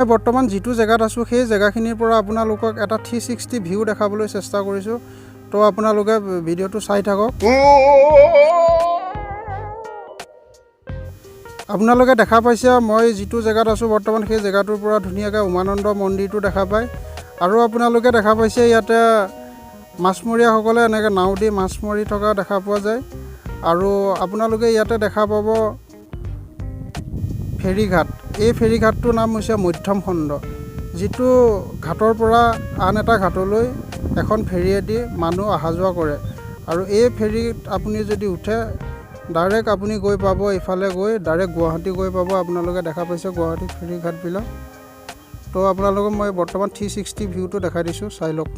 বৰ্তমান যিটো জেগাত আছোঁ সেই জেগাখিনিৰ পৰা আপোনালোকক এটা 360 ভিউ দেখাবলৈ চেষ্টা কৰিছোঁ। তো আপোনালোকে ভিডিঅ'টো চাই থাকক। আপোনালোকে দেখা পাইছে মই যিটো জেগাত আছোঁ বৰ্তমান সেই জেগাটোৰ পৰা ধুনীয়াকৈ উমানন্দ মন্দিৰটো দেখা পায়। আৰু আপোনালোকে দেখা পাইছে ইয়াতে মাছমৰীয়াসকলে এনেকৈ নাও দি মাছ মাৰি থকা দেখা পোৱা যায়। আৰু আপোনালোকে ইয়াতে দেখা পাব ফেৰীঘাট। এই ফেৰীঘাটটোৰ নাম হৈছে মধ্যম খণ্ড, যিটো ঘাটৰ পৰা আন এটা ঘাটলৈ এখন ফেৰীয়েদি মানুহ অহা যোৱা কৰে। আৰু এই ফেৰীত আপুনি যদি উঠে ডাইৰেক্ট আপুনি গৈ পাব, ইফালে গৈ ডাইৰেক্ট গুৱাহাটী গৈ পাব। আপোনালোকে দেখা পাইছে গুৱাহাটী ফেৰীঘাটবিলাক। তো আপোনালোকক মই বৰ্তমান 360 ভিউটো দেখাই দিছোঁ, চাই লওক।